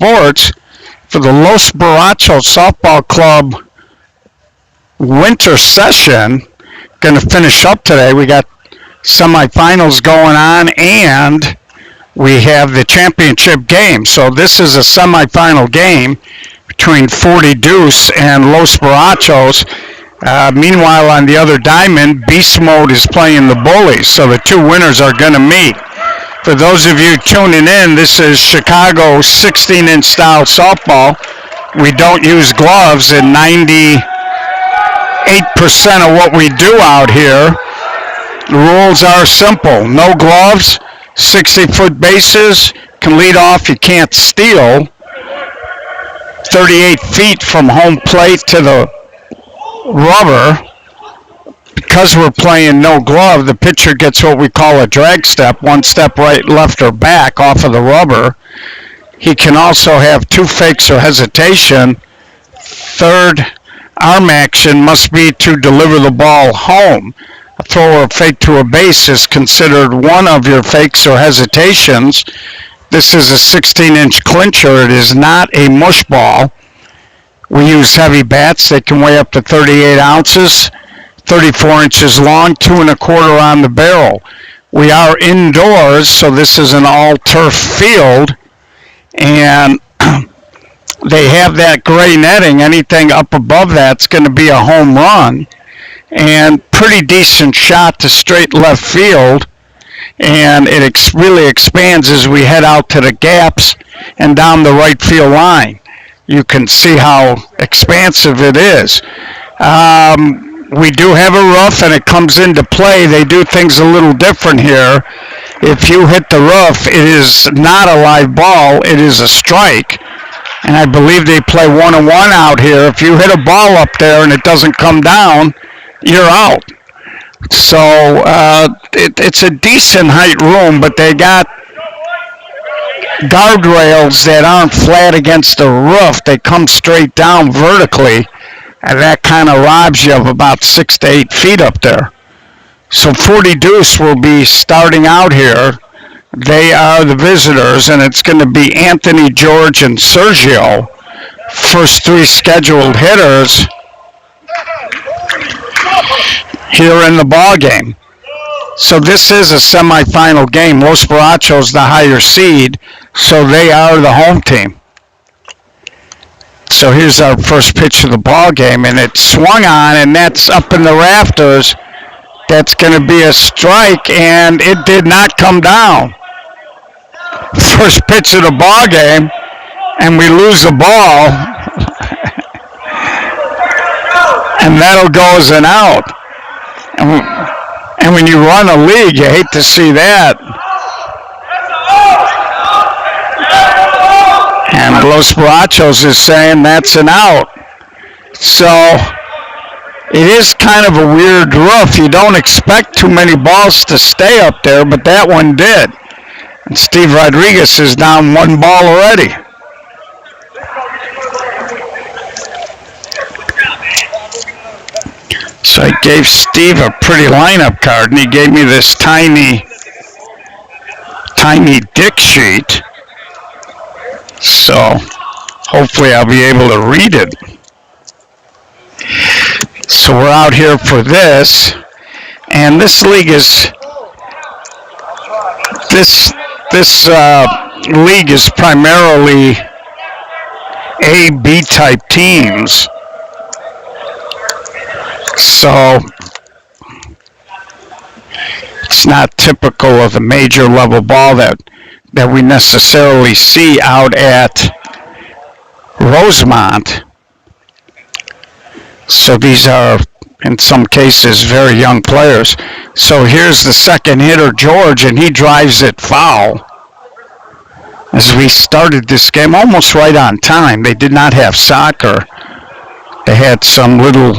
sports for the Los Borrachos Softball Club winter session. Going to finish up today. We got semifinals going on, and we have the championship game. So this is a semifinal game between 40 Deuce and Los Borrachos. Meanwhile, on the other diamond, Beast Mode is playing the Bullies. So the two winners are going to meet. For those of you tuning in, this is Chicago 16-inch style softball. We don't use gloves in 98% of what we do out here. The rules are simple. No gloves, 60-foot bases, can lead off, you can't steal. 38 feet from home plate to the rubber. Because we're playing no glove, the pitcher gets what we call a drag step, one step right, left, or back off of the rubber. He can also have two fakes or hesitation. Third arm action must be to deliver the ball home. A throw or fake to a base is considered one of your fakes or hesitations. This is a 16-inch clincher. It is not a mush ball. We use heavy bats. They can weigh up to 38 ounces, 34 inches long, 2 1/4 on the barrel. We are indoors, so this is an all-turf field, and they have that gray netting. Anything up above that's going to be a home run, and pretty decent shot to straight left field, and it really expands as we head out to the gaps and down the right field line. You can see how expansive it is. We do have a roof, and it comes into play. They do things a little different here. If you hit the roof, it is not a live ball. It is a strike. And I believe they play 1-1 out here. If you hit a ball up there and it doesn't come down, you're out. So it's a decent height room, but they got guardrails that aren't flat against the roof. They come straight down vertically, and that kind of robs you of about 6 to 8 feet up there. So 40 Deuce will be starting out here. They are the visitors, and it's going to be Anthony, George, and Sergio, first 3 scheduled hitters here in the ball game. So this is a semifinal game. Los Borrachos the higher seed, so they are the home team. So here's our first pitch of the ball game, and it swung on, and that's up in the rafters. That's going to be a strike, and it did not come down. First pitch of the ball game, and we lose the ball, and that'll go as an out. And when you run a league, you hate to see that. And Los Borrachos is saying that's an out. So it is kind of a weird roof. You don't expect too many balls to stay up there, but that one did. And Steve Rodriguez is down 1 ball already. So I gave Steve a pretty lineup card, and he gave me this tiny dick sheet. So hopefully I'll be able to read it. So we're out here for this, and this league is league is primarily A, B type teams. So it's not typical of the major level ball that we necessarily see out at Rosemont. So these are, in some cases, very young players. So here's the second hitter, George, and he drives it foul. As we started this game almost right on time. They did not have soccer. They had some little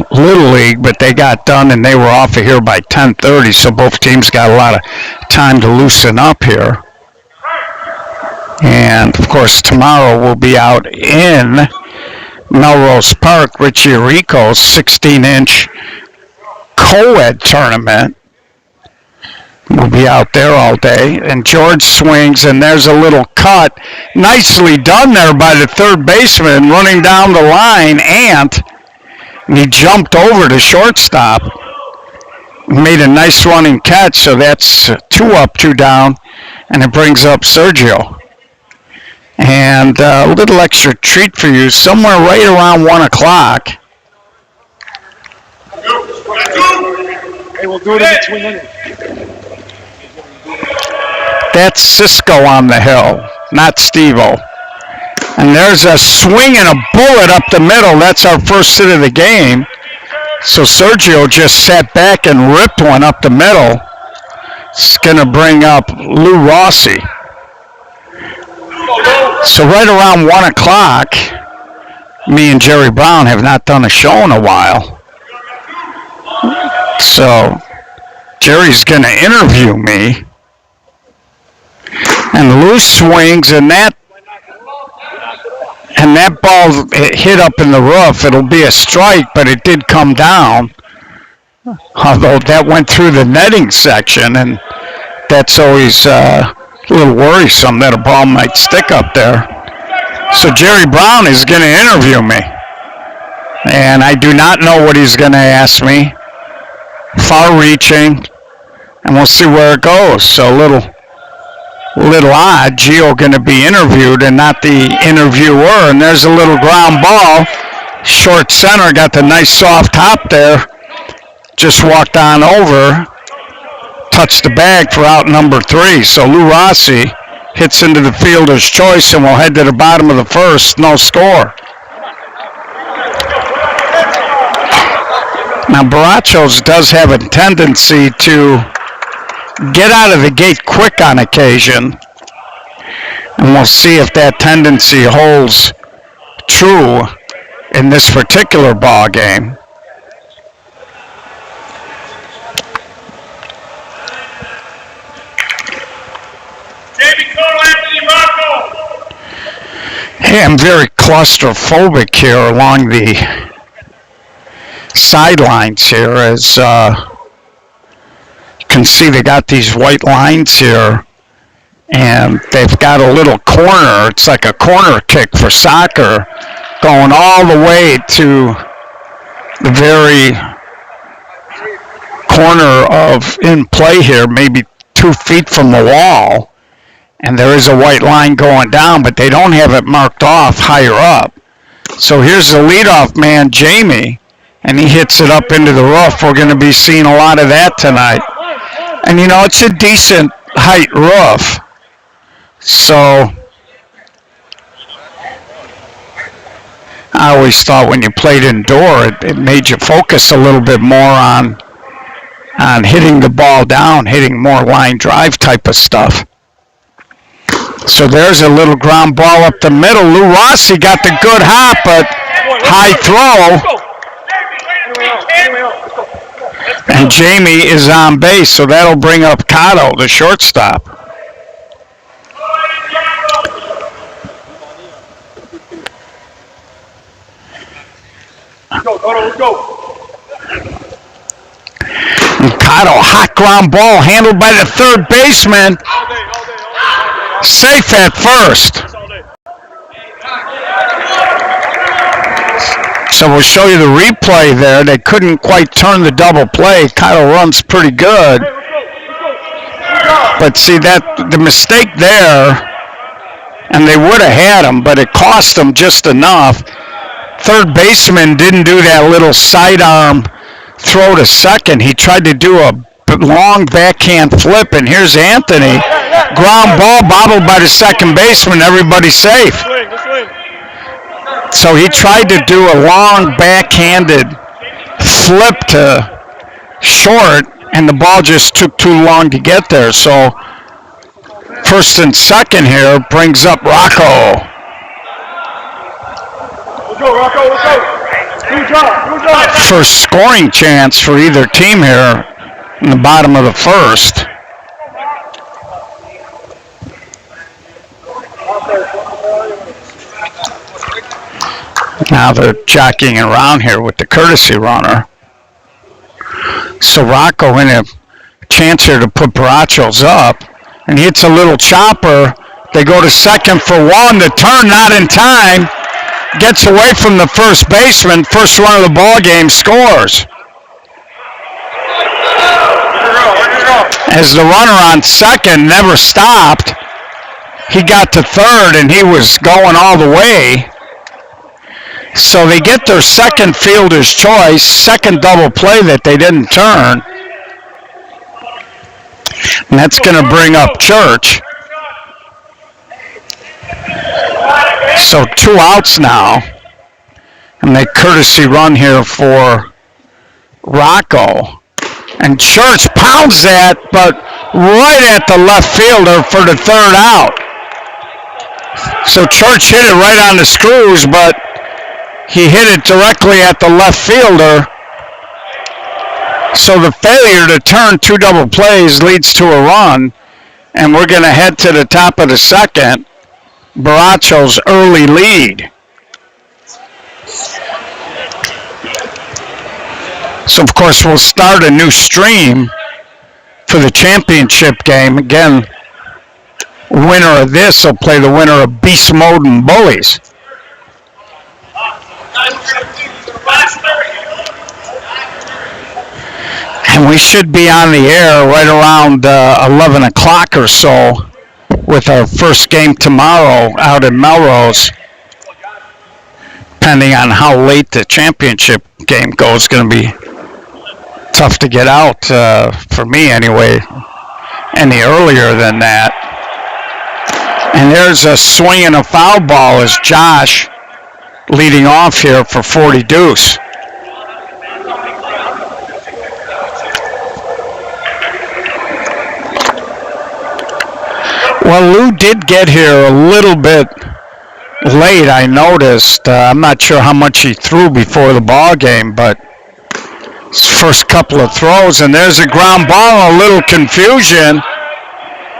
league, but they got done and they were off of here by 10:30, so both teams got a lot of time to loosen up here. And, of course, tomorrow we'll be out in Melrose Park, Richie Rico's 16-inch co-ed tournament. We'll be out there all day. And George swings, and there's a little cut. Nicely done there by the third baseman running down the line, and he jumped over the shortstop. Made a nice running catch, so that's 2 up, 2 down, and it brings up Sergio. And a little extra treat for you, somewhere right around 1 o'clock. Hey, we'll do it in between innings. That's Cisco on the hill, not Steve-O. And there's a swing and a bullet up the middle. That's our first hit of the game. So Sergio just sat back and ripped one up the middle. It's going to bring up Lou Rossi. So right around 1 o'clock, me and Jerry Brown have not done a show in a while. So Jerry's going to interview me. And Lou swings, and that ball hit up in the roof. It'll be a strike, but it did come down. Although that went through the netting section, and that's always a little worrisome that a ball might stick up there. So Jerry Brown is going to interview me. And I do not know what he's going to ask me. Far-reaching, and we'll see where it goes. So a little odd, Gio going to be interviewed and not the interviewer. And there's a little ground ball. Short center, got the nice soft top there. Just walked on over, touched the bag for out number 3. So Lou Rossi hits into the fielder's choice, and we'll head to the bottom of the first. No score. Now, Barachos does have a tendency to get out of the gate quick on occasion, and we'll see if that tendency holds true in this particular ball game. Hey, I'm very claustrophobic here along the sidelines here, as you can see they got these white lines here, and they've got a little corner. It's like a corner kick for soccer going all the way to the very corner of in play here, maybe 2 feet from the wall. And there is a white line going down, but they don't have it marked off higher up. So here's the leadoff man, Jamie, and he hits it up into the roof. We're going to be seeing a lot of that tonight. And, you know, it's a decent height roof. So I always thought when you played indoor, it made you focus a little bit more on hitting the ball down, hitting more line drive type of stuff. So there's a little ground ball up the middle. Lou Rossi got the good hop, but high throw. And Jamie is on base, so that'll bring up Cotto, the shortstop. Let's go. And Cotto, hot ground ball handled by the third baseman. Safe at first. So we'll show you the replay there. They couldn't quite turn the double play. Cotto runs pretty good. But see, that the mistake there, and they would have had him, but it cost them just enough. Third baseman didn't do that little sidearm throw to second. He tried to do a long backhand flip, and here's Anthony. Ground ball bobbled by the second baseman. Everybody's safe. So he tried to do a long backhanded flip to short, and the ball just took too long to get there. So first and second here brings up Rocco. Let's go, Rocco, let's go. Good job. First scoring chance for either team here in the bottom of the first. Now they're jockeying around here with the courtesy runner. So Rocco in a chance here to put Barachos up. And he hits a little chopper. They go to second for one. The turn not in time. Gets away from the first baseman. First run of the ball game, scores. As the runner on second never stopped, he got to third and he was going all the way. So they get their second fielder's choice, second double play that they didn't turn. And that's going to bring up Church. So 2 outs now. And they courtesy run here for Rocco. And Church pounds that, but right at the left fielder for the third out. So Church hit it right on the screws, but he hit it directly at the left fielder. So the failure to turn 2 double plays leads to a run, and we're going to head to the top of the second. Barachos' early lead. So, of course, we'll start a new stream for the championship game. Again, winner of this will play the winner of Beast Mode and Bullies. And we should be on the air right around 11 o'clock or so with our first game tomorrow out in Melrose. Depending on how late the championship game goes, it's going to be tough to get out, for me anyway, any earlier than that. And there's a swing and a foul ball as Josh leading off here for 40 deuce. Well, Lou did get here a little bit late, I noticed. I'm not sure how much he threw before the ball game, but his first couple of throws, and there's a ground ball, a little confusion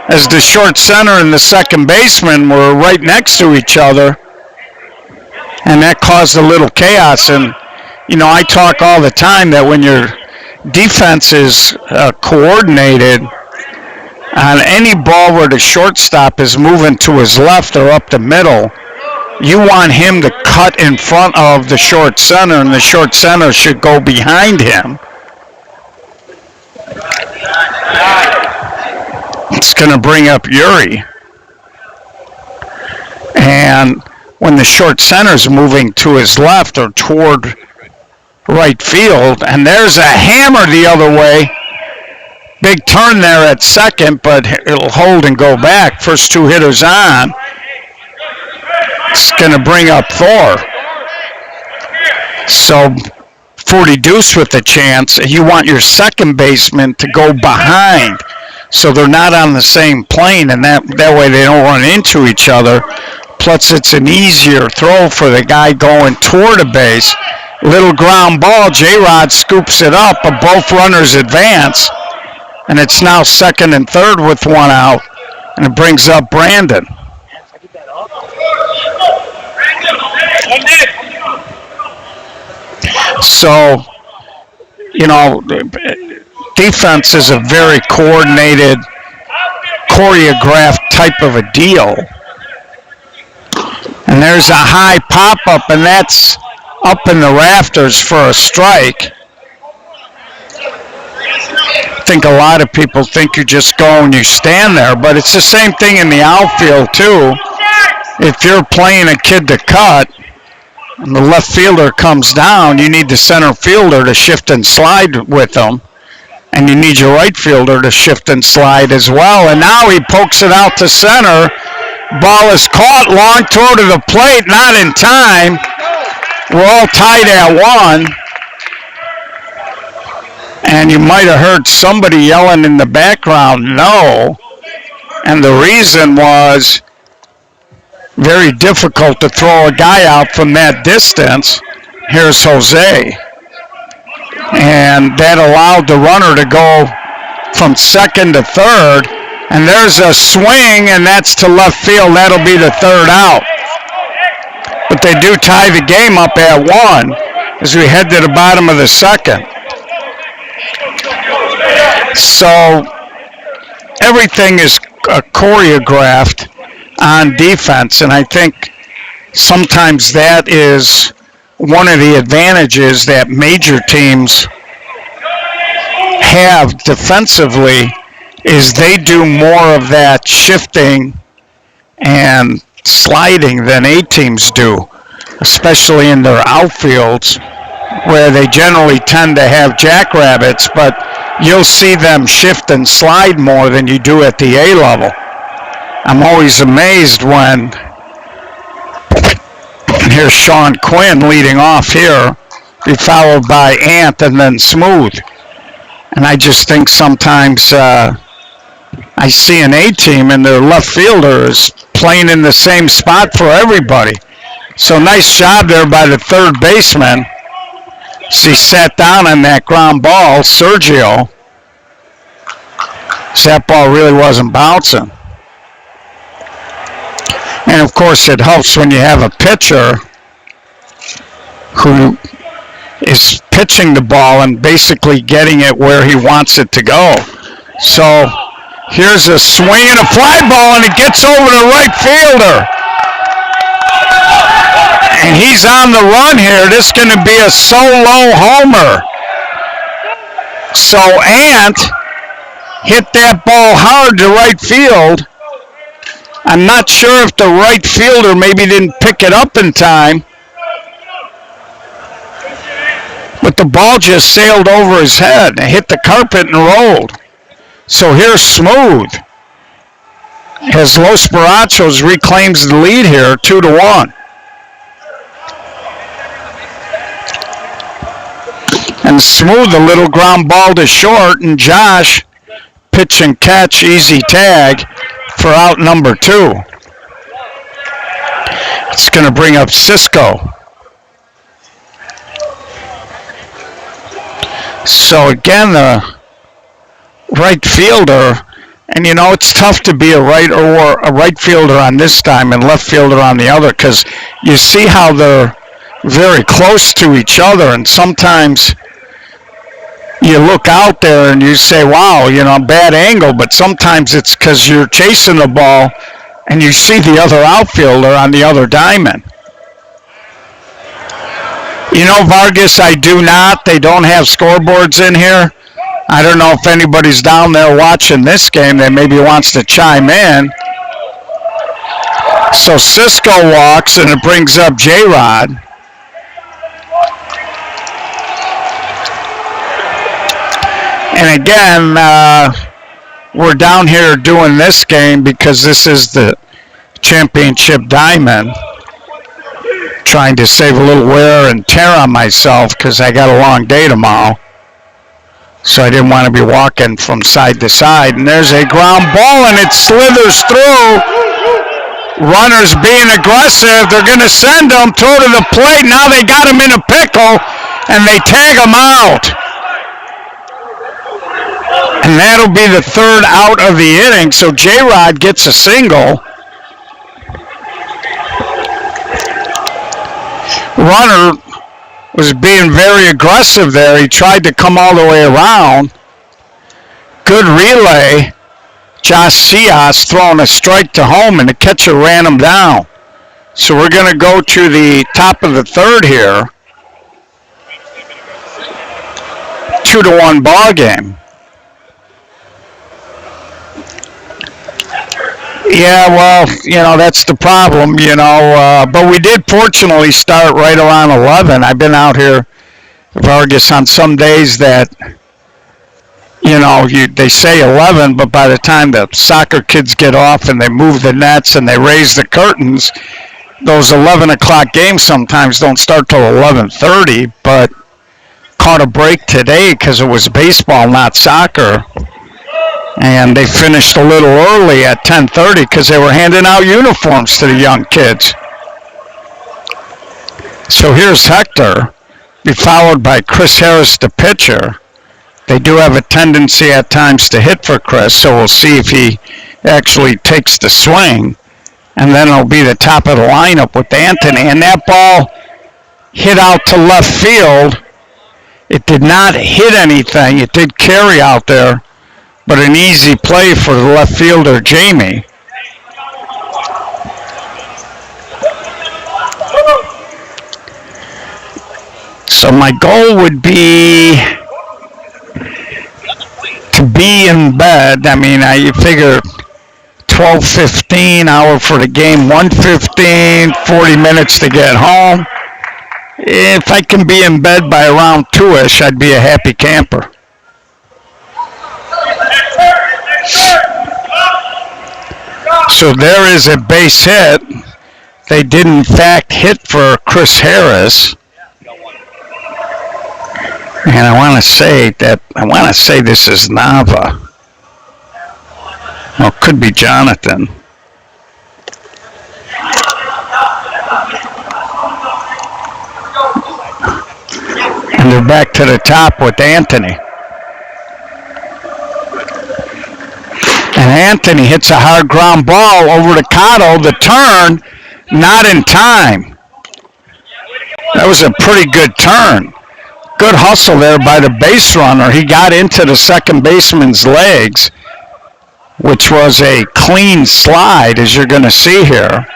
as the short center and the second baseman were right next to each other, and that caused a little chaos. And, you know, I talk all the time that when your defense is coordinated on any ball where the shortstop is moving to his left or up the middle, you want him to cut in front of the short center, and the short center should go behind him. It's going to bring up Yuri. And when the short center's moving to his left or toward right field, and there's a hammer the other way. Big turn there at second, but it'll hold and go back. First 2 hitters on. It's going to bring up Thor. So 40 deuce with the chance. You want your second baseman to go behind so they're not on the same plane, and that way they don't run into each other. Plus it's an easier throw for the guy going toward a base. Little ground ball. J-Rod scoops it up, but both runners advance. And it's now second and third with 1 out, and it brings up Brandon. So, you know, defense is a very coordinated, choreographed type of a deal. And there's a high pop-up, and that's up in the rafters for a strike. I think a lot of people think you just go and you stand there, but it's the same thing in the outfield too. If you're playing a kid to cut and the left fielder comes down, you need the center fielder to shift and slide with them, and you need your right fielder to shift and slide as well. And now he pokes it out to center. Ball is caught, long throw to the plate, not in time. We're all tied at 1. And you might have heard somebody yelling in the background, no. And the reason was very difficult to throw a guy out from that distance. Here's Jose. And that allowed the runner to go from second to third. And there's a swing, and that's to left field. That'll be the third out. But they do tie the game up at 1 as we head to the bottom of the second. So everything is choreographed on defense, and I think sometimes that is one of the advantages that major teams have defensively is they do more of that shifting and sliding than A teams do, especially in their outfields where they generally tend to have jackrabbits, but you'll see them shift and slide more than you do at the A level. I'm always amazed when here's Sean Quinn leading off here, be followed by Ant and then Smooth. And I just think sometimes I see an A team and their left fielder is playing in the same spot for everybody. So nice job there by the third baseman. She sat down on that ground ball, Sergio. So that ball really wasn't bouncing. And of course it helps when you have a pitcher who is pitching the ball and basically getting it where he wants it to go. So here's a swing and a fly ball, and it gets over the right fielder. And he's on the run here. This is going to be a solo homer. So Ant hit that ball hard to right field. I'm not sure if the right fielder maybe didn't pick it up in time, but the ball just sailed over his head and hit the carpet and rolled. So here's Smooth as Los Barachos reclaims the lead here, 2-1. And Smooth, a little ground ball to short, and Josh pitch and catch, easy tag for out number 2. It's going to bring up Cisco. So again, the right fielder, and you know it's tough to be a right fielder on this time and left fielder on the other, because you see how they're very close to each other, and sometimes you look out there and you say, wow, you know, bad angle, but sometimes it's because you're chasing the ball and you see the other outfielder on the other diamond. You know, Vargas, I do not. They don't have scoreboards in here. I don't know if anybody's down there watching this game that maybe wants to chime in. So Cisco walks, and it brings up J-Rod. And again, we're down here doing this game because this is the championship diamond. Trying to save a little wear and tear on myself because I got a long day tomorrow. So I didn't want to be walking from side to side. And there's a ground ball, and it slithers through. Runners being aggressive. They're going to send them to the plate. Now they got him in a pickle, and they tag him out. And that'll be the third out of the inning. So J-Rod gets a single. Runner was being very aggressive there. He tried to come all the way around. Good relay. Josh Cias throwing a strike to home, and the catcher ran him down. So we're going to go to the top of the third here. 2-1 ball game. Yeah, well, you know, that's the problem, you know. But we did fortunately start right around 11. I've been out here, Vargas, on some days that, you know, they say 11, but by the time the soccer kids get off and they move the nets and they raise the curtains, those 11 o'clock games sometimes don't start till 11:30, but caught a break today because it was baseball, not soccer. And they finished a little early at 10:30 because they were handing out uniforms to the young kids. So here's Hector, be followed by Chris Harris, the pitcher. They do have a tendency at times to hit for Chris, so we'll see if he actually takes the swing. And then it'll be the top of the lineup with Anthony. And that ball hit out to left field. It did not hit anything. It did carry out there but an easy play for the left fielder, Jamie. So my goal would be to be in bed. I mean, you figure 12:15 hour for the game, 1:15, 40 minutes to get home. If I can be in bed by around 2-ish, I'd be a happy camper. So there is a base hit. They did in fact hit for Chris Harris. And I want to say this is Nava. Well, it could be Jonathan. And they're back to the top with Anthony. And Anthony hits a hard ground ball over to Cotto. The turn, not in time. That was a pretty good turn. Good hustle there by the base runner. He got into the second baseman's legs, which was a clean slide, as you're going to see here.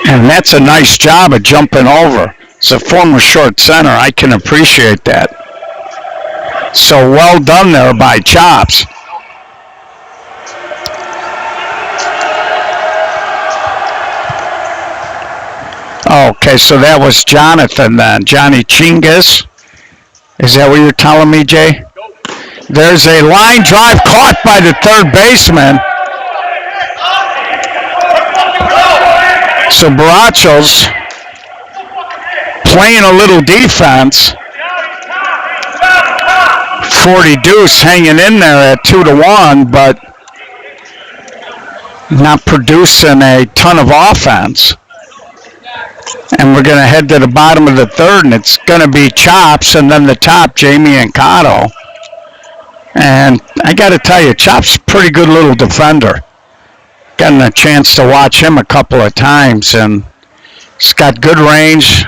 And that's a nice job of jumping over. As a former short center, I can appreciate that. So well done there by Chops. Okay, so that was Jonathan then. Johnny Chingas. Is that what you're telling me, Jay? There's a line drive caught by the third baseman. So Barachos playing a little defense. 40 Deuce hanging in there at 2-1, but not producing a ton of offense. And we're going to head to the bottom of the third, and it's going to be Chops, and then the top, Jamie and Cotto. And I got to tell you, Chops' a pretty good little defender. Gotten a chance to watch him a couple of times, and he's got good range.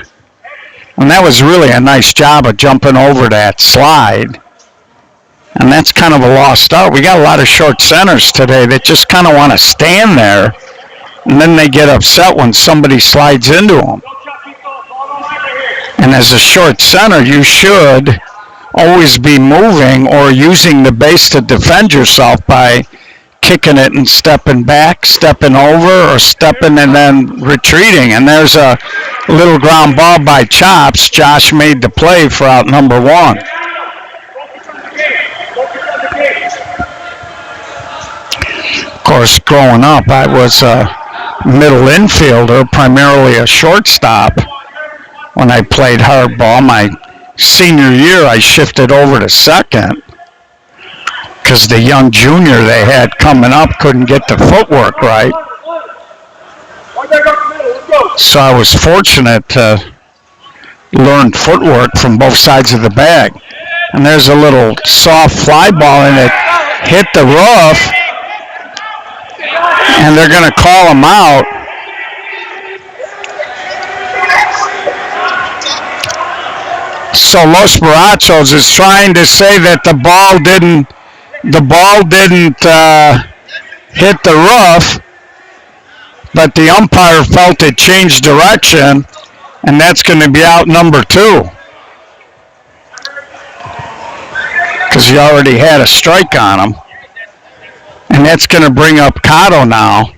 And that was really a nice job of jumping over that slide. And that's kind of a lost art. We got a lot of short centers today that just kind of want to stand there, and then they get upset when somebody slides into them. And as a short center, you should always be moving or using the base to defend yourself by kicking it and stepping back, stepping over, or stepping and then retreating. And there's a little ground ball by Chops. Josh made the play for out number one. Of course, growing up, I was a middle infielder, primarily a shortstop. When I played hardball, my senior year, I shifted over to second because the young junior they had coming up couldn't get the footwork right. So I was fortunate to learn footwork from both sides of the bag. And there's a little soft fly ball, and it hit the roof, and they're going to call him out. So Los Barachos is trying to say that the ball didn't hit the roof, but the umpire felt it changed direction, and that's going to be out number two because he already had a strike on him. And that's going to bring up Cotto now.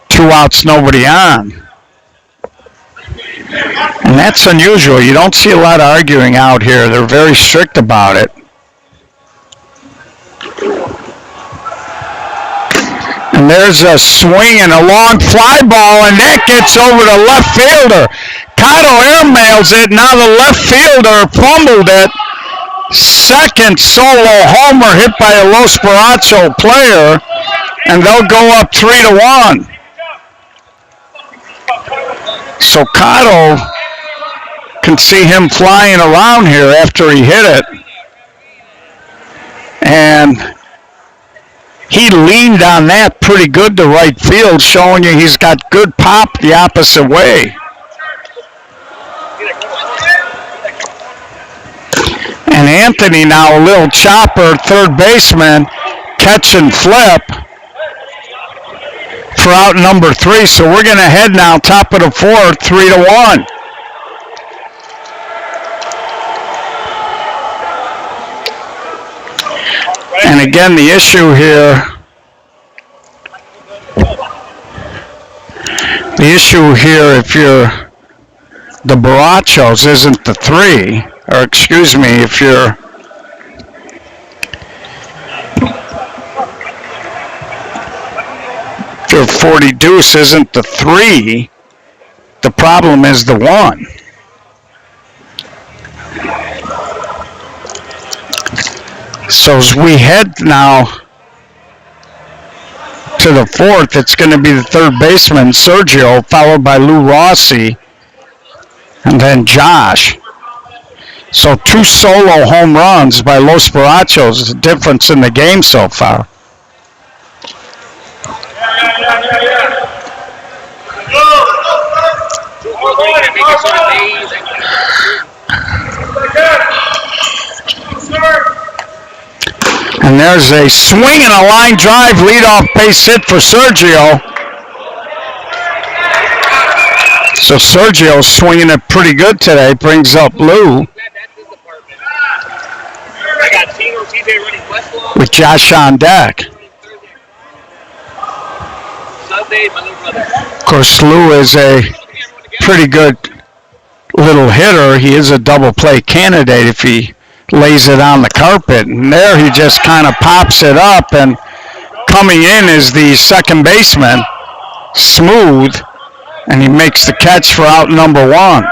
2 outs, nobody on. And that's unusual. You don't see a lot of arguing out here. They're very strict about it. And there's a swing and a long fly ball, and that gets over to left fielder. Cotto airmails it. Now the left fielder fumbled it. Second solo homer hit by a Los Barachos player, and they'll go up 3-1. So Cotto can see him flying around here after he hit it. And he leaned on that pretty good to right field, showing you he's got good pop the opposite way. And Anthony now, a little chopper, third baseman, catch and flip for out number 3. So we're going to head now, top of the 4th, 3-1. And again, the issue here, if you're the Barachos, isn't the 3, or excuse me, if you're your 40 deuce isn't the 3, the problem is the 1. So as we head now to the 4th, it's going to be the third baseman, Sergio, followed by Lou Rossi, and then Josh. So 2 solo home runs by Los Barachos, the difference in the game so far. And there's a swing and a line drive, leadoff base hit for Sergio. So Sergio's swinging it pretty good today, brings up Lou. With Josh on deck. Of course, Lou is a pretty good little hitter. He is a double play candidate if he lays it on the carpet. And there he just kind of pops it up, and coming in is the second baseman, Smooth, and he makes the catch for out number 1.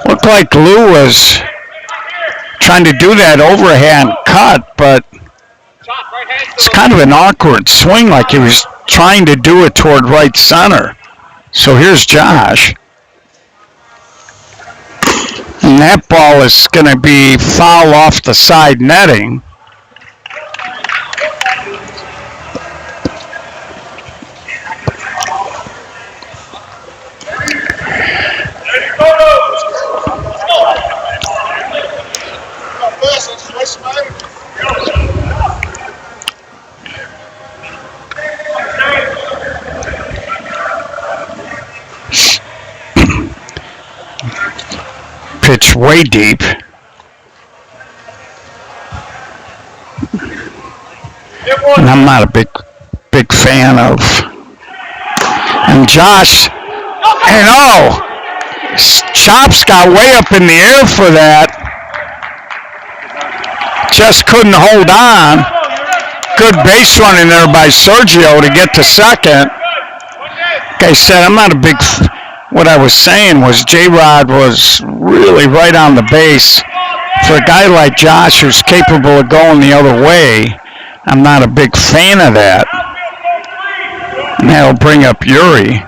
Looked like Lou was trying to do that overhand cut, but it's kind of an awkward swing, like he was trying to do it toward right center. So here's Josh. And that ball is going to be foul off the side netting. Pitch way deep. And I'm not a big fan of. And Josh, and Chops got way up in the air for that. Just couldn't hold on. Good base running there by Sergio to get to second. Like I said, I'm not a big. What I was saying was J-Rod was really right on the base. For a guy like Josh who's capable of going the other way, I'm not a big fan of that. And that'll bring up Yuri,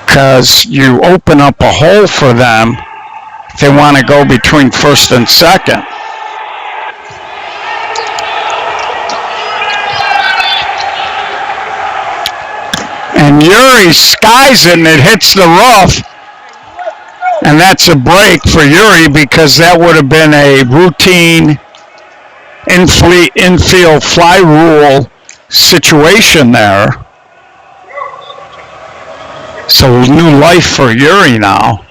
because you open up a hole for them if they want to go between first and second. And Yuri skies it and it hits the roof. And that's a break for Yuri, because that would have been a routine infield fly rule situation there. So new life for Yuri now.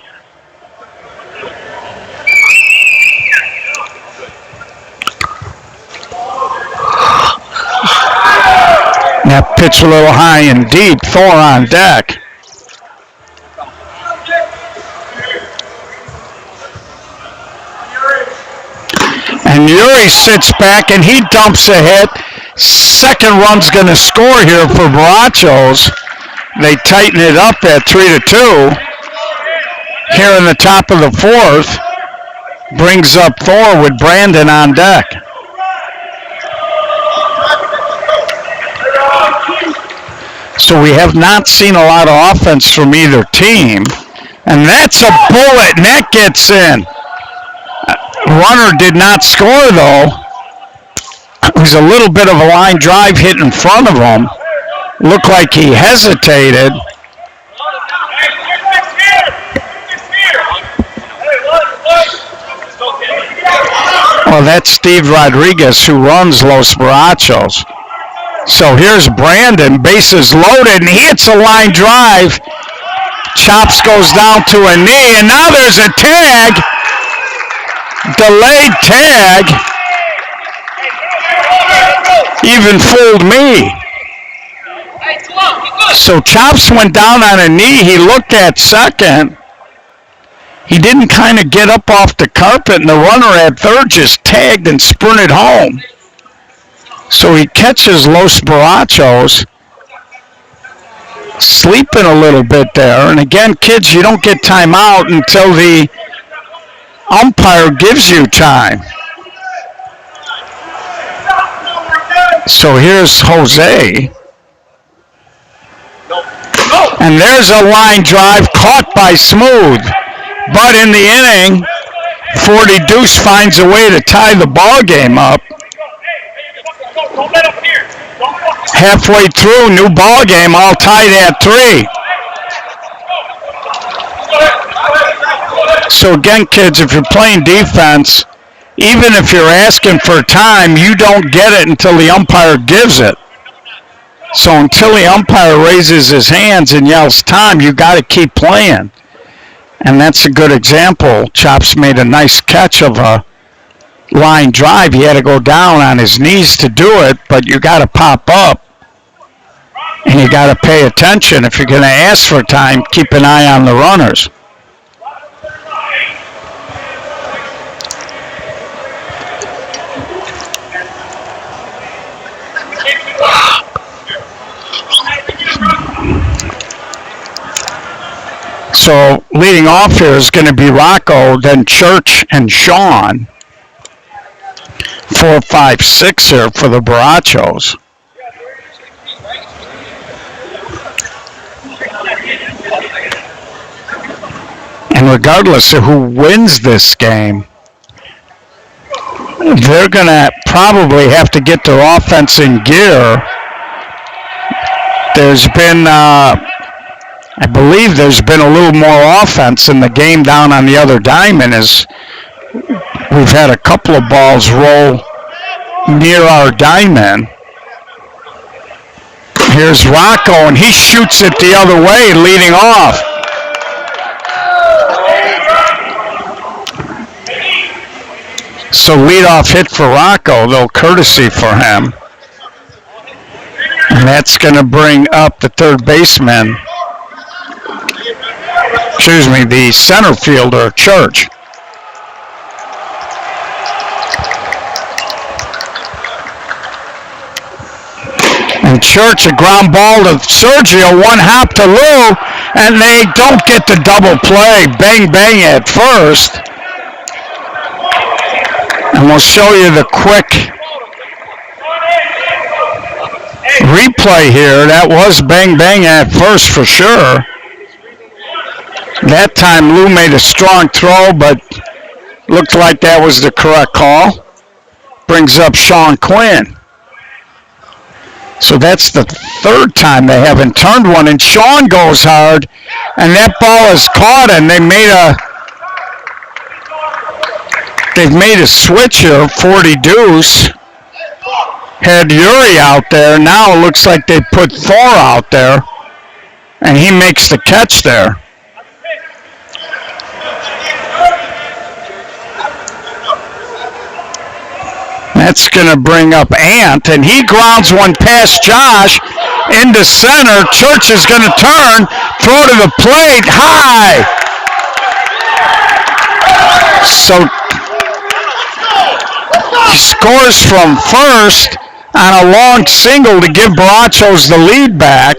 That pitch a little high and deep. Thor on deck. And Yuri sits back and he dumps a hit. Second run's going to score here for Barachos. They tighten it up at 3-2. Here in the top of the 4th. Brings up Thor with Brandon on deck. So we have not seen a lot of offense from either team. And that's a bullet, and that gets in. Runner did not score, though. It was a little bit of a line drive hit in front of him. Looked like he hesitated. Well, that's Steve Rodriguez who runs Los Borrachos. So here's Brandon, bases loaded, and he hits a line drive. Chops goes down to a knee, and now there's a tag. Delayed tag. Even fooled me. So Chops went down on a knee. He looked at second. He didn't kind of get up off the carpet, and the runner at third just tagged and sprinted home. So he catches Los Borrachos sleeping a little bit there. And again, kids, you don't get time out until the umpire gives you time. So here's Jose. And there's a line drive caught by Smooth. But in the inning, 40 Deuce finds a way to tie the ball game up. Halfway through, new ball game, all tied at 3. So again, kids, if you're playing defense, even if you're asking for time, you don't get it until the umpire gives it. So until the umpire raises his hands and yells time, you got to keep playing. And that's a good example. Chops made a nice catch of a line drive. He had to go down on his knees to do it, but you got to pop up and you got to pay attention. If you're going to ask for time, keep an eye on the runners. So leading off here is going to be Rocco, then Church and Sean. 4, 5, 6 here for the Borrachos. And regardless of who wins this game, they're going to probably have to get their offense in gear. There's been, I believe there's been a little more offense in the game down on the other diamond as we've had a couple of balls roll near our diamond. Here's Rocco, and he shoots it the other way, leading off. So leadoff hit for Rocco, though courtesy for him. And that's going to bring up the third baseman. Excuse me, the center fielder, Church. And Church, a ground ball to Sergio, one hop to Lou, and they don't get the double play. Bang, bang at first. And we'll show you the quick replay here. That was bang, bang at first for sure. That time Lou made a strong throw, but looked like that was the correct call. Brings up Sean Quinn. So that's the third time they haven't turned one, and Sean goes hard, and that ball is caught, and they've made a switch here. 40 Deuce had Yuri out there. Now it looks like they put Thor out there, and he makes the catch there. That's going to bring up Ant, and he grounds one past Josh into center. Church is going to turn, throw to the plate, high. So he scores from first on a long single to give Borrachos the lead back.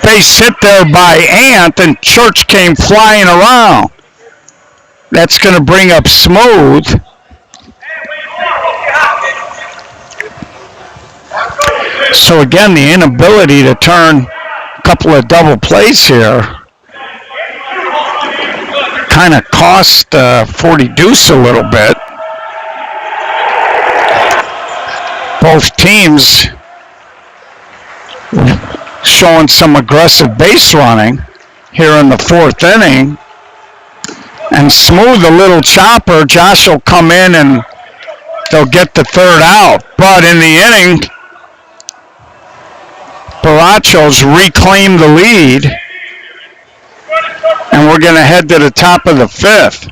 Base hit there by Ant, and Church came flying around. That's going to bring up Smooth. So again, the inability to turn a couple of double plays here kind of cost 40 Deuce a little bit. Both teams showing some aggressive base running here in the fourth inning. and smooth a little chopper, Josh will come in and they'll get the third out. But in the inning, Barachos reclaim the lead, and we're going to head to the top of the fifth.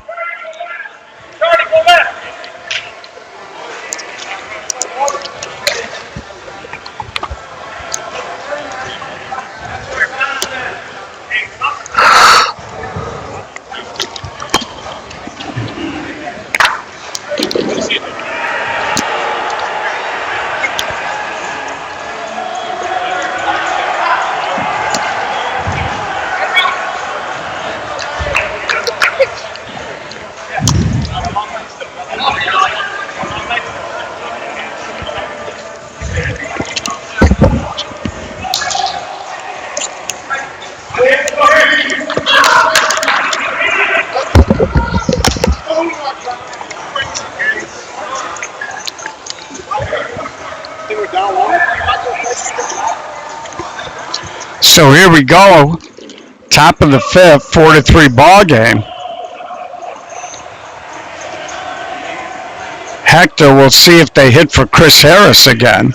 So here we go, top of the fifth, 4-3 ball game. Hector will see if they hit for Chris Harris again.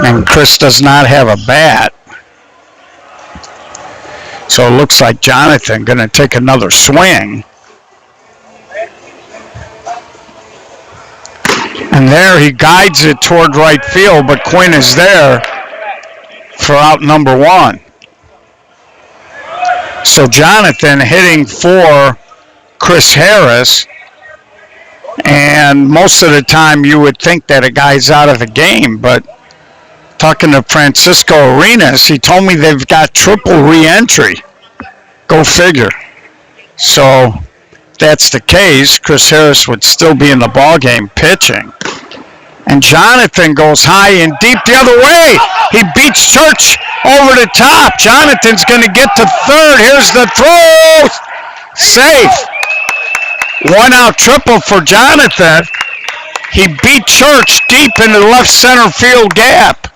And Chris does not have a bat. So it looks like Jonathan going to take another swing. And there he guides it toward right field, but Quinn is there for out number one. So Jonathan hitting for Chris Harris, and most of the time you would think that a guy's out of the game, but talking to Francisco Arenas, he told me they've got triple re-entry. Go figure. So if that's the case, Chris Harris would still be in the ballgame pitching. And Jonathan goes high and deep the other way. He beats Church over the top. Jonathan's going to get to third. Here's the throw. Safe. 1 out triple for Jonathan. He beat Church deep into the left center field gap.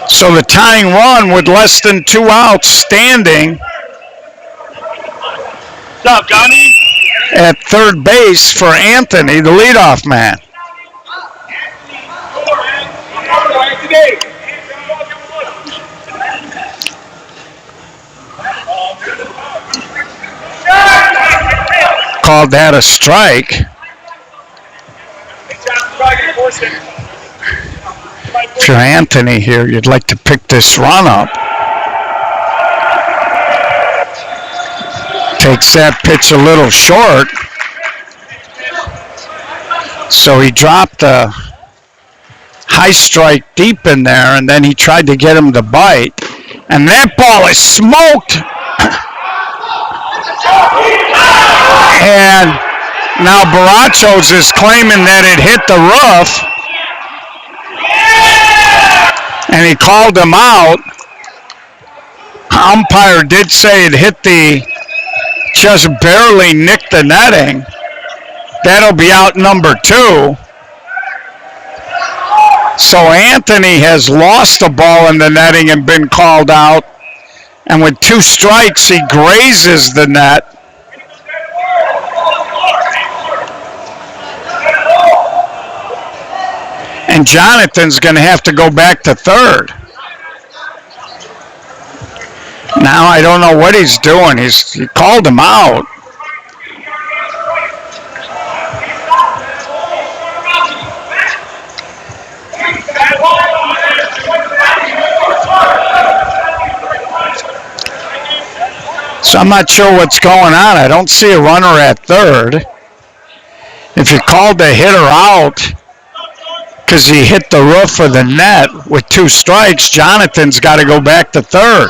So the tying run with less than 2 outs standing. What's up, Johnny? At third base for Anthony, the leadoff man. Called that a strike. If you're Anthony here, you'd like to pick this run up. Takes that pitch a little short. So he dropped a high strike deep in there, and then he tried to get him to bite. And that ball is smoked. And now Barachos is claiming that it hit the roof. And he called him out. Umpire did say it hit just barely nicked the netting. That'll be out number 2. So Anthony has lost a ball in the netting and been called out. And with 2 strikes, he grazes the net. And Jonathan's going to have to go back to third. Now I don't know what he's doing. He called him out. So I'm not sure what's going on. I don't see a runner at third. If you called the hitter out because he hit the roof of the net with 2 strikes, Jonathan's got to go back to third.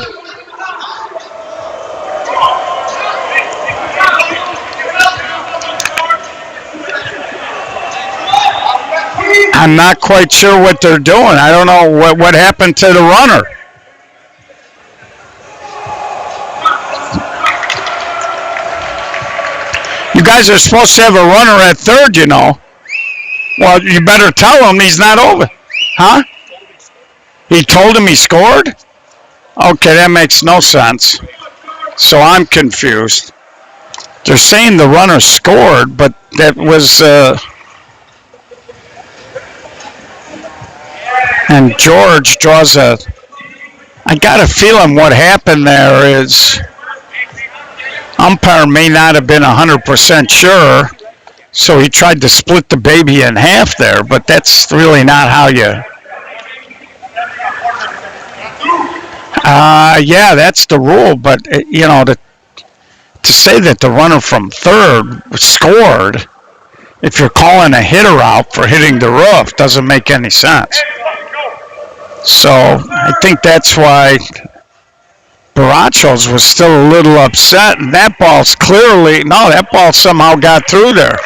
I'm not quite sure what they're doing. I don't know what happened to the runner. You guys are supposed to have a runner at third, you know. Well, you better tell him he's not over. Huh? He told him he scored? Okay, that makes no sense. So I'm confused. They're saying the runner scored, but that was, and George draws a, I got a feeling what happened there is umpire may not have been 100% sure, so he tried to split the baby in half there, but that's really not how you... yeah, that's the rule, but, you know, to say that the runner from third scored, if you're calling a hitter out for hitting the roof, doesn't make any sense. So I think that's why Barachos was still a little upset, and that ball's clearly, no, that ball somehow got through there.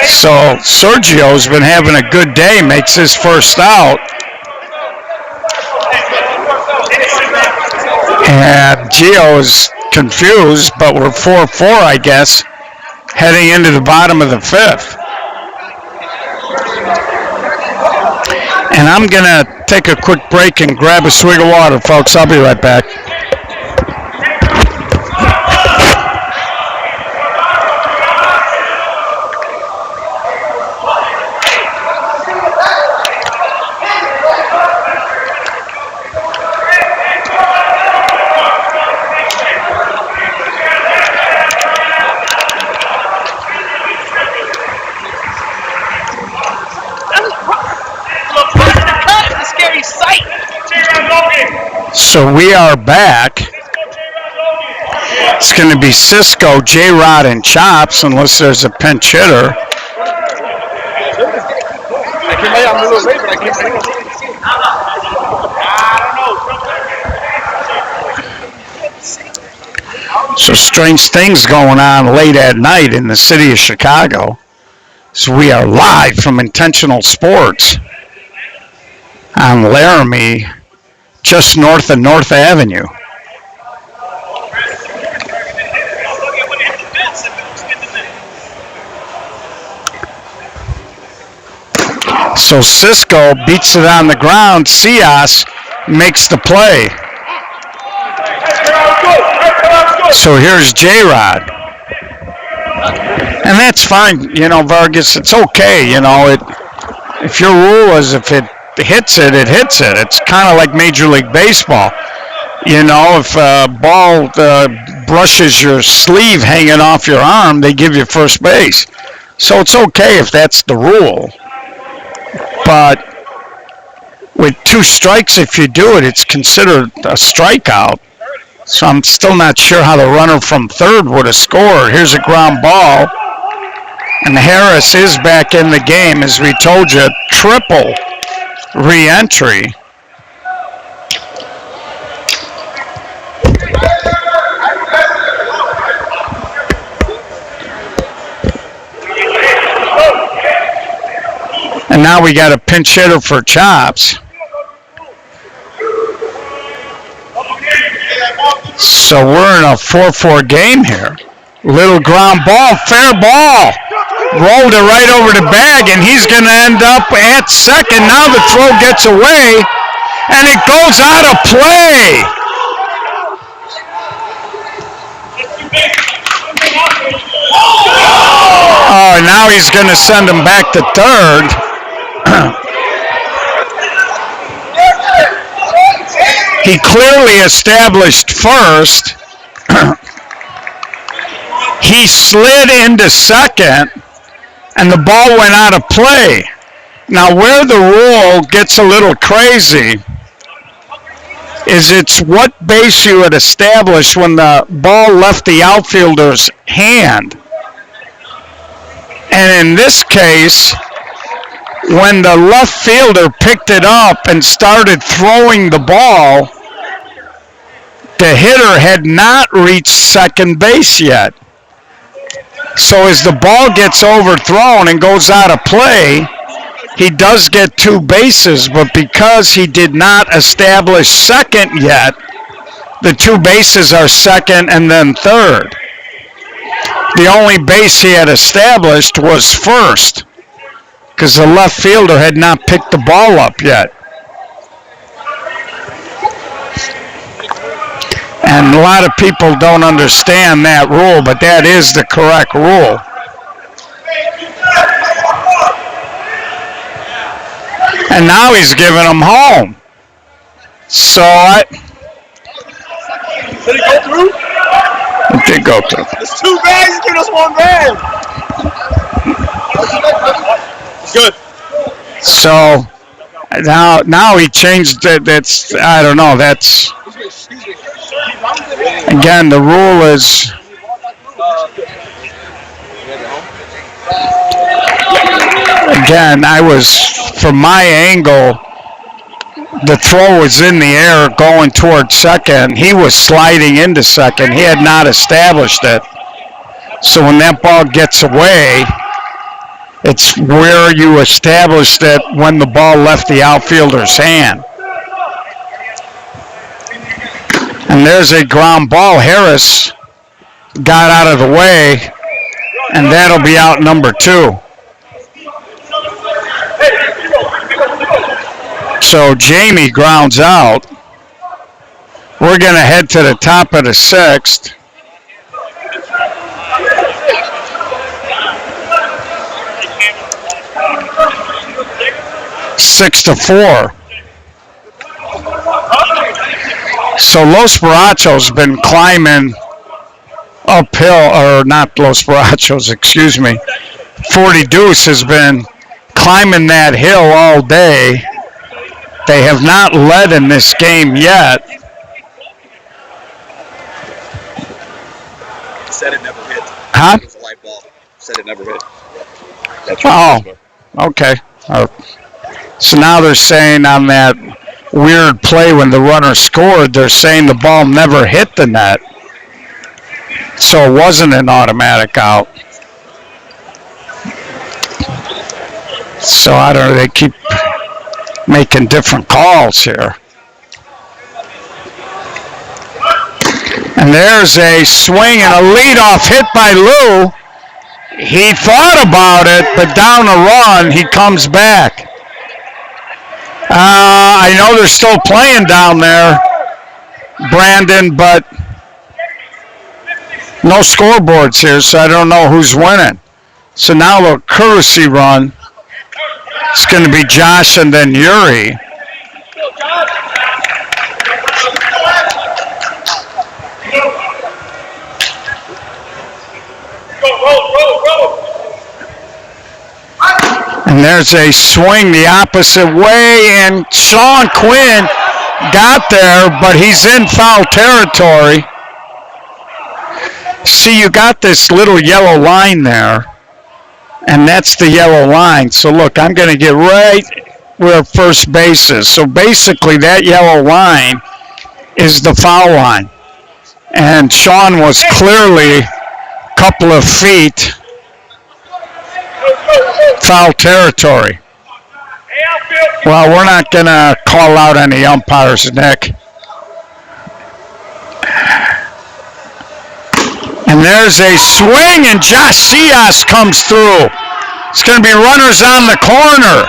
So Sergio's been having a good day, makes his first out. And Gio's confused, but we're 4-4, I guess, heading into the bottom of the fifth. And I'm going to take a quick break and grab a swig of water, folks. I'll be right back. So we are back. It's going to be Cisco, J-Rod, and Chops, unless there's a pinch hitter. So strange things going on late at night in the city of Chicago. So we are live from Intentional Sports on Laramie, just north of North Avenue. So Cisco beats it on the ground. Cias makes the play. So here's J-Rod. And that's fine, you know, Vargas. It's okay, you know. If your rule is if it hits it, it hits it. It's kind of like Major League Baseball. You know, if a ball brushes your sleeve hanging off your arm, they give you first base. So it's okay if that's the rule. But with 2 strikes, if you do it, it's considered a strikeout. So I'm still not sure how the runner from third would have scored. Here's a ground ball. And Harris is back in the game, as we told you, triple re-entry. And now we got a pinch hitter for Chops. So we're in a 4-4 game here. Little ground ball, fair ball. Rolled it right over the bag, and he's going to end up at second. Now the throw gets away, and it goes out of play. Oh, now he's going to send him back to third. He clearly established first. He slid into second, and the ball went out of play. Now, where the rule gets a little crazy is it's what base you had established when the ball left the outfielder's hand. And in this case, when the left fielder picked it up and started throwing the ball, the hitter had not reached second base yet. So as the ball gets overthrown and goes out of play, he does get 2 bases, but because he did not establish second yet, the 2 bases are second and then third. The only base he had established was first, because the left fielder had not picked the ball up yet. And a lot of people don't understand that rule, but that is the correct rule. And now he's giving them home. So Did it go through? it did go through. It's 2 bags, he's giving us 1 bag. Good. So now he changed it. That's, I don't know, that's, again, the rule is, again, from my angle, the throw was in the air going towards second. He was sliding into second. He had not established it. So when that ball gets away, it's where you established it when the ball left the outfielder's hand. And there's a ground ball. Harris got out of the way, and that'll be out number 2. So Jamie grounds out. We're going to head to the top of the 6th. Six to 4. So Los Barachos been climbing uphill, or not Los Barachos, excuse me. 40 Deuce has been climbing that hill all day. They have not led in this game yet. Said it never hit. Huh? It was a light ball. Said it never hit. Oh, okay. So now they're saying on that weird play when the runner scored, they're saying the ball never hit the net. So it wasn't an automatic out. So I don't know, they keep making different calls here. And there's a swing and a leadoff hit by Lou. He thought about it, but down a run, he comes back. I know they're still playing down there, Brandon, but no scoreboards here, so I don't know who's winning. So now a courtesy run. It's going to be Josh and then Yuri. And there's a swing the opposite way, and Sean Quinn got there, but he's in foul territory. See, you got this little yellow line there, and that's the yellow line. So look, I'm going to get right where first base is. So basically that yellow line is the foul line. And Sean was clearly a couple of feet foul territory. Well, we're not going to call out any umpires, Nick. And there's a swing, and Josh Cias comes through. It's going to be runners on the corner.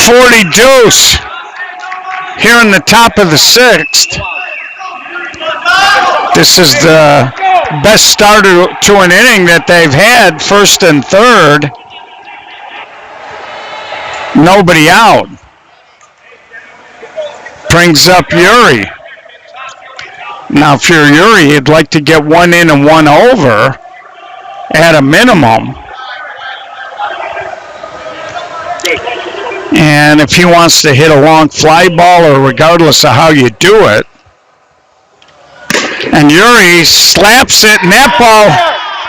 40 Deuce here in the top of the 6th. This is the best start to an inning that they've had, first and third. Nobody out. Brings up Yuri. Now, if you're Yuri, you'd like to get one in and one over at a minimum. And if he wants to hit a long fly ball, or regardless of how you do it, and Yuri slaps it, and that ball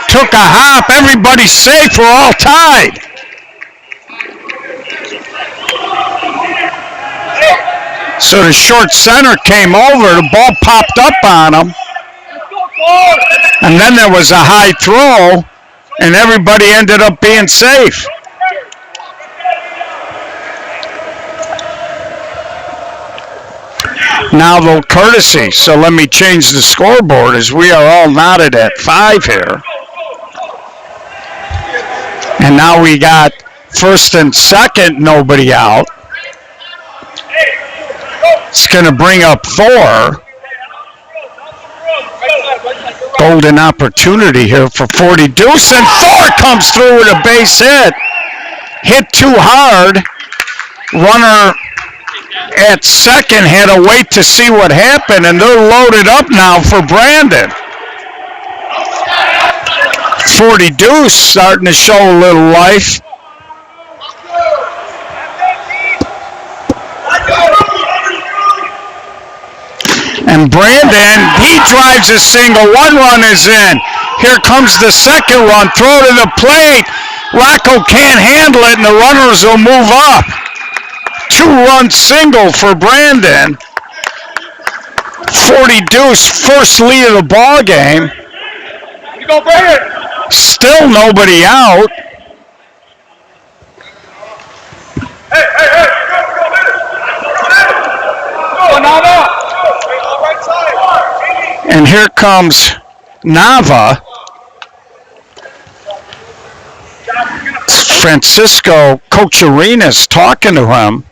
took a hop. Everybody's safe. We're all tied. So the short center came over. The ball popped up on him. And then there was a high throw, and everybody ended up being safe. Now the courtesy. So let me change the scoreboard as we are all knotted at 5 here. And now we got first and second, nobody out. It's going to bring up 4. Golden opportunity here for 40 Deuce, and 4 comes through with a base hit. Hit too hard. Runner at second had to wait to see what happened, and they're loaded up now for Brandon. 40 Deuce starting to show a little life. And Brandon, he drives a single. 1 run is in. Here comes the second run. Throw to the plate. Rocco can't handle it, and the runners will move up. 2-run single for Brandon. 40 Deuce, first lead of the ball game. You go, Brandon. Still nobody out. Hey, go, Nava. And here comes Nava. Francisco Coach Arenas talking to him.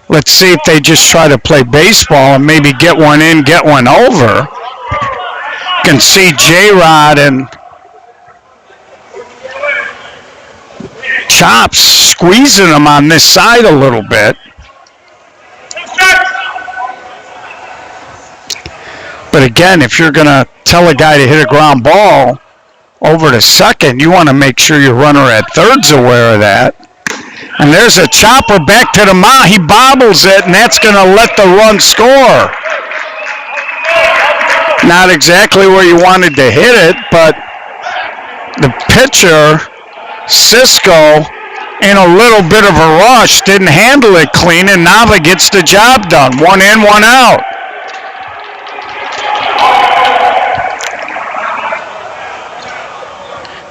Let's see if they just try to play baseball and maybe get one in, get one over. You can see J-Rod and Chops squeezing them on this side a little bit. But again, if you're going to tell a guy to hit a ground ball over to second, you want to make sure your runner at third's aware of that. And there's a chopper back to the mound. He bobbles it, and that's going to let the run score. Not exactly where you wanted to hit it, but the pitcher, Cisco, in a little bit of a rush, didn't handle it clean, and Nava gets the job done. 1 in, 1 out.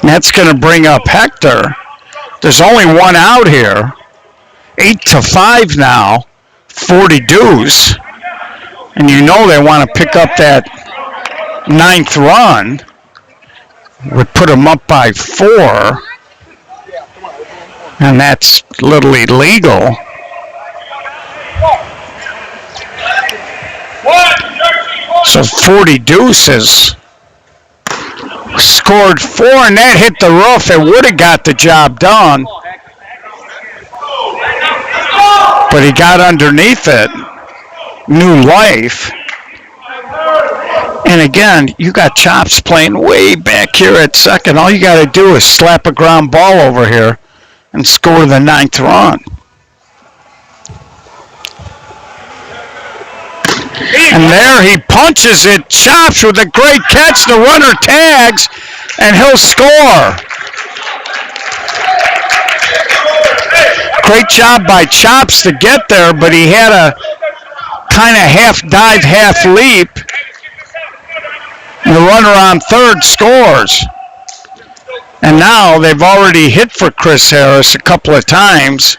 And that's going to bring up Hector. There's only 1 out here. 8-5 now. 40 Deuce. And you know they want to pick up that 9th run. Would put them up by 4. And that's a little illegal. So 40 Deuce has scored 4, and that hit the roof. It would have got the job done. But he got underneath it. New life. And again, you got Chops playing way back here at second. All you got to do is slap a ground ball over here and score the 9th run. And there he punches it. Chops with a great catch. The runner tags, and he'll score. Great job by Chops to get there, but he had a kind of half dive, half leap. And the runner on third scores. And now they've already hit for Chris Harris a couple of times.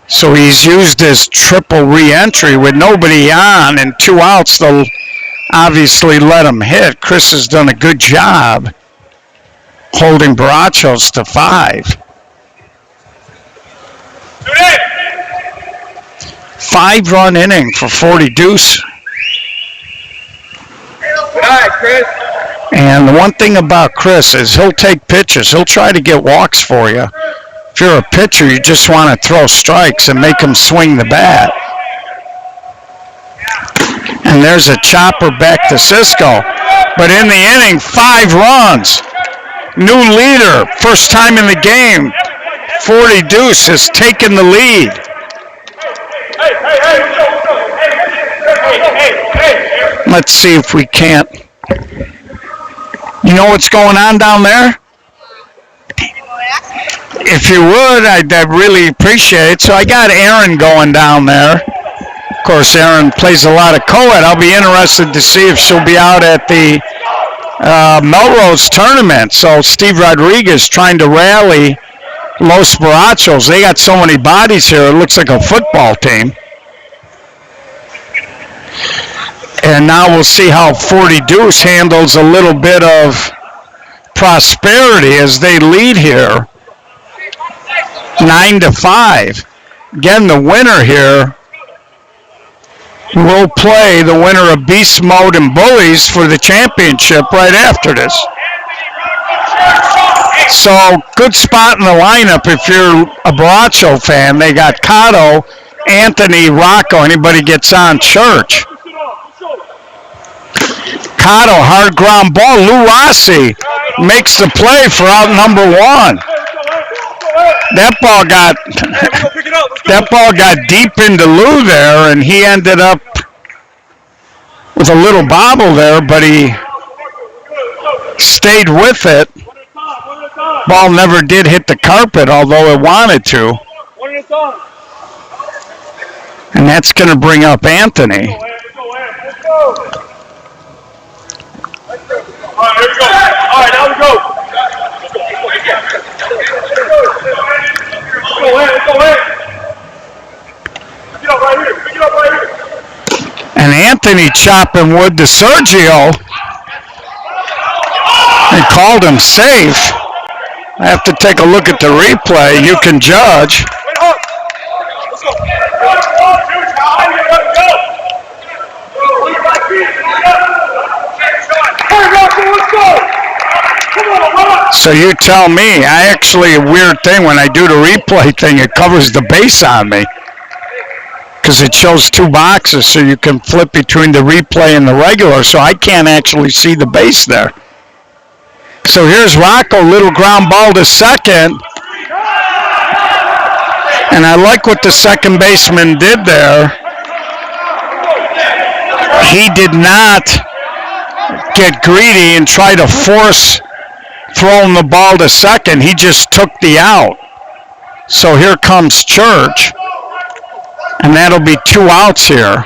So he's used his triple re-entry with nobody on and 2 outs. They'll obviously let him hit. Chris has done a good job holding Barachos to 5. 5-run inning for 40 Deuce. Good night, Chris. And the one thing about Chris is he'll take pitches. He'll try to get walks for you. If you're a pitcher, you just want to throw strikes and make him swing the bat. And there's a chopper back to Cisco. But in the inning, 5 runs. New leader, first time in the game. 40 Deuce has taken the lead. Let's see if we can't. You know what's going on down there? If you would, I'd really appreciate it. So I got Aaron going down there. Of course, Aaron plays a lot of co-ed. I'll be interested to see if she'll be out at the Melrose tournament. So Steve Rodriguez trying to rally Los Barachos. They got so many bodies here, it looks like a football team. And now we'll see how 40 Deuce handles a little bit of prosperity as they lead here. 9-5. Again, the winner here will play the winner of Beast Mode and Bullies for the championship right after this. So, good spot in the lineup if you're a Baracho fan. They got Cotto, Anthony, Rocco. Anybody gets on, Church. Cotto, hard ground ball. Lou Rossi makes the play for out number one. That ball got deep into Lou there, and he ended up with a little bobble there, but he stayed with it. Ball never did hit the carpet, although it wanted to. And that's going to bring up Anthony. All right, here we go. All right, now we go. Let's go ahead. Pick it up right here. Pick it up right here. And Anthony chopping wood to Sergio. They called him safe. I have to take a look at the replay. You can judge. Let's go. So you tell me. I actually, a weird thing, when I do the replay thing, it covers the base on me. Because it shows two boxes, so you can flip between the replay and the regular, so I can't actually see the base there. So here's Rocco, little ground ball to second. And I like what the second baseman did there. He did not get greedy and try to force throwing the ball to second. He just took the out. So here comes Church. And that'll be 2 outs here.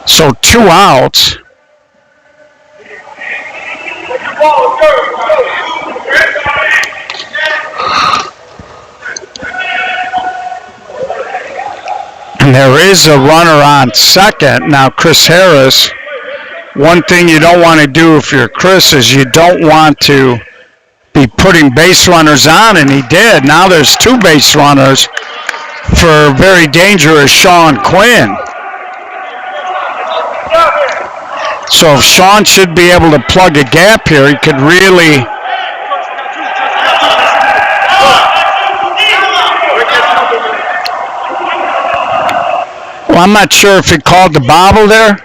So 2 outs. And there is a runner on second. Now Chris Harris, one thing you don't want to do if you're Chris is you don't want to be putting base runners on, and he did. Now there's 2 base runners for very dangerous Sean Quinn. So if Sean should be able to plug a gap here, he could really... Well, I'm not sure if he called the bobble there.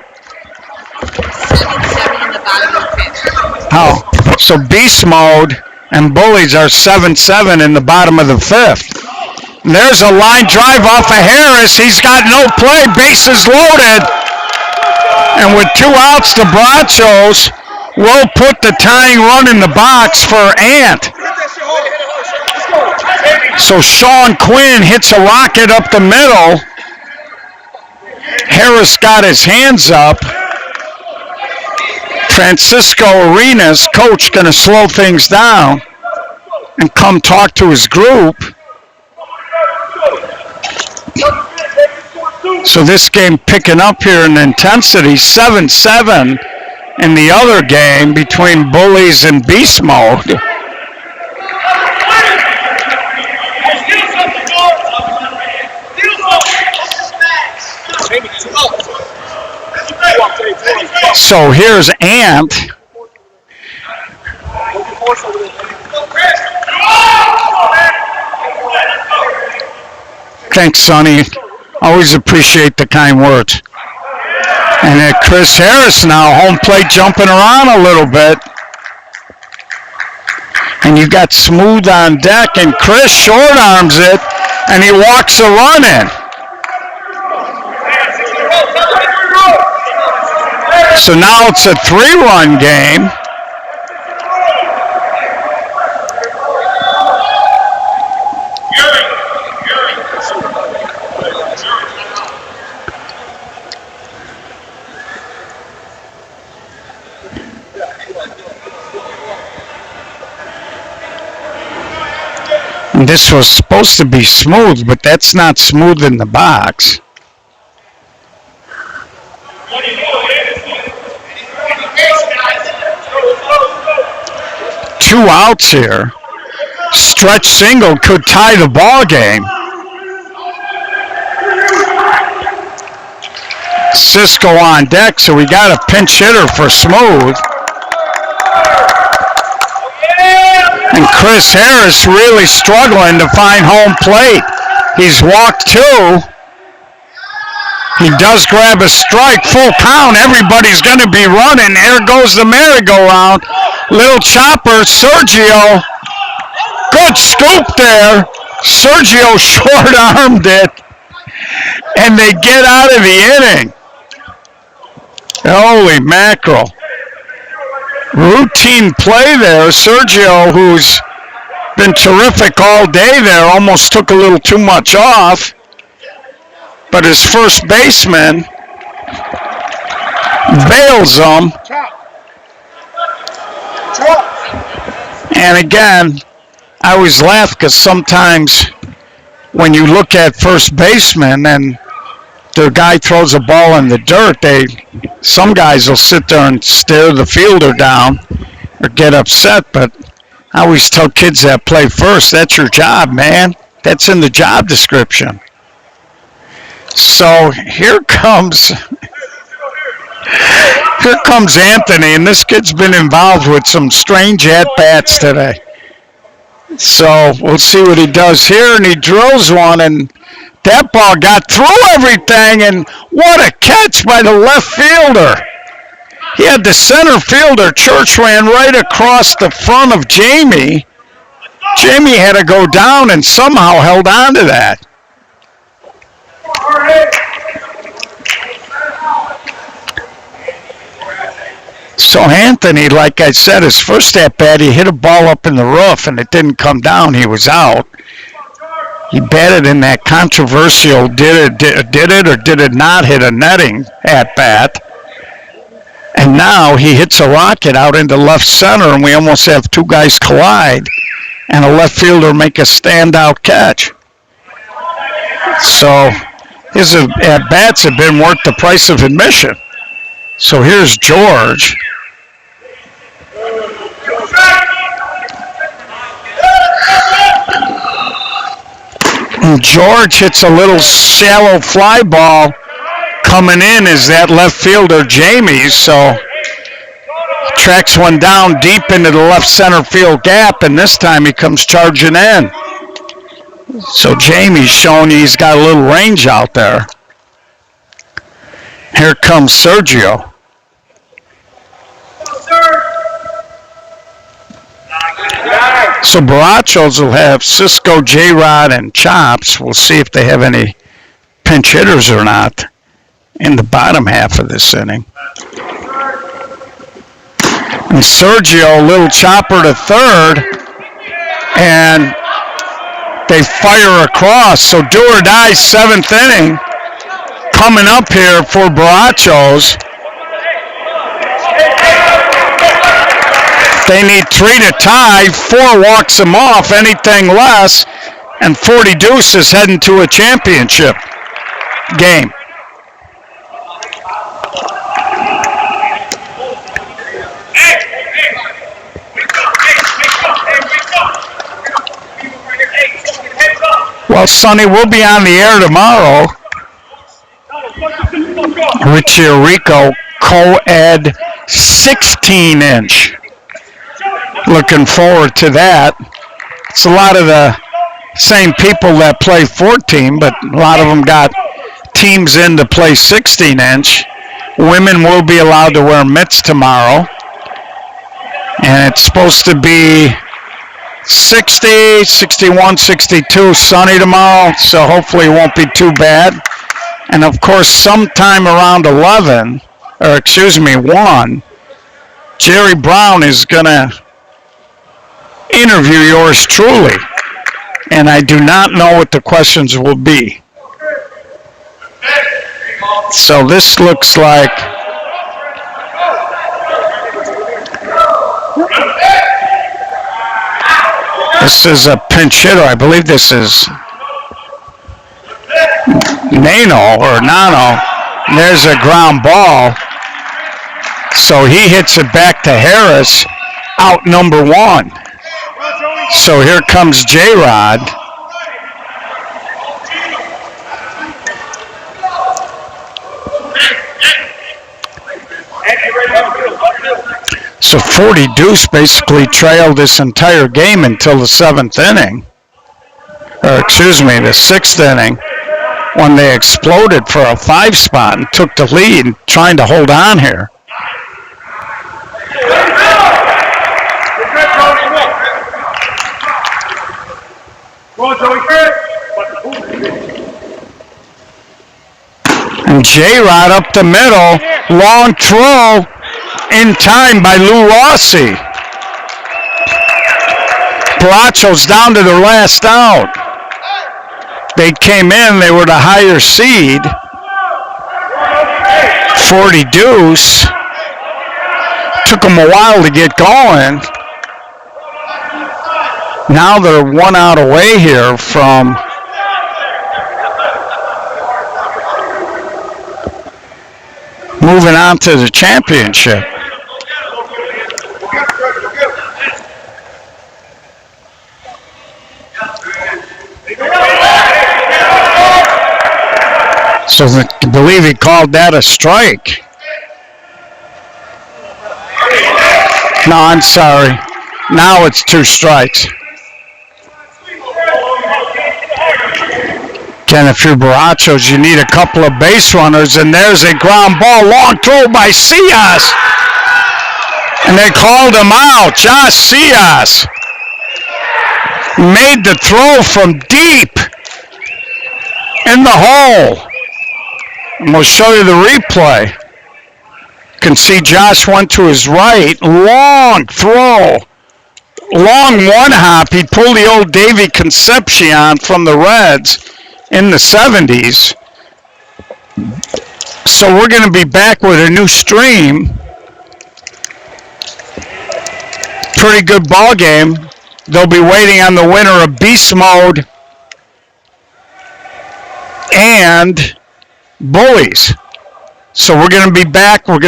7-7 in the bottom of the fifth. Oh, so Beast Mode and Bullies are 7-7 in the bottom of the 5th. And there's a line drive off of Harris. He's got no play. Bases loaded. And with 2 outs, the Brazos will put the tying run in the box for Ant. So Sean Quinn hits a rocket up the middle. Harris got his hands up. Francisco Arenas, coach, going to slow things down and come talk to his group. So this game picking up here in intensity, 7-7 in the other game between Bullies and Beast Mode. So here's Ant. Thanks, Sonny. Always appreciate the kind words. And Chris Harris now, home plate jumping around a little bit. And you got Smooth on deck, and Chris short arms it, and he walks the run in. So now it's a 3-run game. And this was supposed to be Smooth, but that's not Smooth in the box. Two outs here. Stretch single could tie the ball game. Cisco on deck, so we got a pinch hitter for Smooth. And Chris Harris really struggling to find home plate. He's walked 2. He does grab a strike, full count. Everybody's going to be running. There goes the merry-go-round. Little chopper, Sergio. Good scoop there. Sergio short-armed it. And they get out of the inning. Holy mackerel. Routine play there. Sergio, who's been terrific all day there, almost took a little too much off. But his first baseman bails him. And again, I always laugh because sometimes when you look at first baseman and the guy throws a ball in the dirt, some guys will sit there and stare the fielder down or get upset. But I always tell kids that play first, that's your job, man. That's in the job description. So here comes Anthony, and this kid's been involved with some strange at-bats today. So we'll see what he does here, and he drills one, and that ball got through everything, and what a catch by the left fielder. He had the center fielder, Church, ran right across the front of Jamie. Jamie had to go down and somehow held on to that. So Anthony, like I said, his first at-bat, he hit a ball up in the roof, and it didn't come down. He was out. He batted in that controversial did it or did it not hit a netting at-bat. And now he hits a rocket out into left center, and we almost have 2 guys collide and a left fielder make a standout catch. So his at-bats have been worth the price of admission. So here's George. And George hits a little shallow fly ball. Coming in is that left fielder, Jamie. So tracks one down deep into the left center field gap, and this time he comes charging in. So Jamie's showing he's got a little range out there. Here comes Sergio. So Barachos will have Cisco, J-Rod, and Chops. We'll see if they have any pinch hitters or not in the bottom half of this inning. And Sergio, little chopper to third, and they fire across. So do or die, 7th inning coming up here for Barachos. They need 3 to tie. 4 walks them off. Anything less, and 40 Deuce is heading to a championship game. Well, Sonny, we'll be on the air tomorrow. Richie Rico co-ed 16-inch. Looking forward to that. It's a lot of the same people that play 14, but a lot of them got teams in to play 16-inch. Women will be allowed to wear mitts tomorrow. And it's supposed to be 60, 61, 62 sunny tomorrow, so hopefully it won't be too bad. And of course, sometime around 1, Jerry Brown is going to interview yours truly. And I do not know what the questions will be. So this looks like this is a pinch hitter. I believe this is Nano. There's a ground ball. So he hits it back to Harris, out number 1. So here comes J-Rod. So 40 Deuce basically trailed this entire game until the 7th inning. Or excuse me, the 6th inning, when they exploded for a 5 spot and took the lead, trying to hold on here. And J-Rod up the middle, long throw in time by Lou Rossi. Baracho's down to their last out. They came in, they were the higher seed. 40 Deuce. Took them a while to get going. Now they're 1 out away here from moving on to the championship. So I believe he called that a strike. No, I'm sorry. Now it's 2 strikes. Again, if you're Barachos, you need a couple of base runners, and there's a ground ball, long throw by Cias. And they called him out. Josh Cias made the throw from deep in the hole. And we'll show you the replay. You can see Josh went to his right, long throw, long one hop. He pulled the old Davey Concepcion from the Reds in the 70s. So we're going to be back with a new stream. Pretty good ball game. They'll be waiting on the winner of Beast Mode and Bullies. So we're going to be back. We're going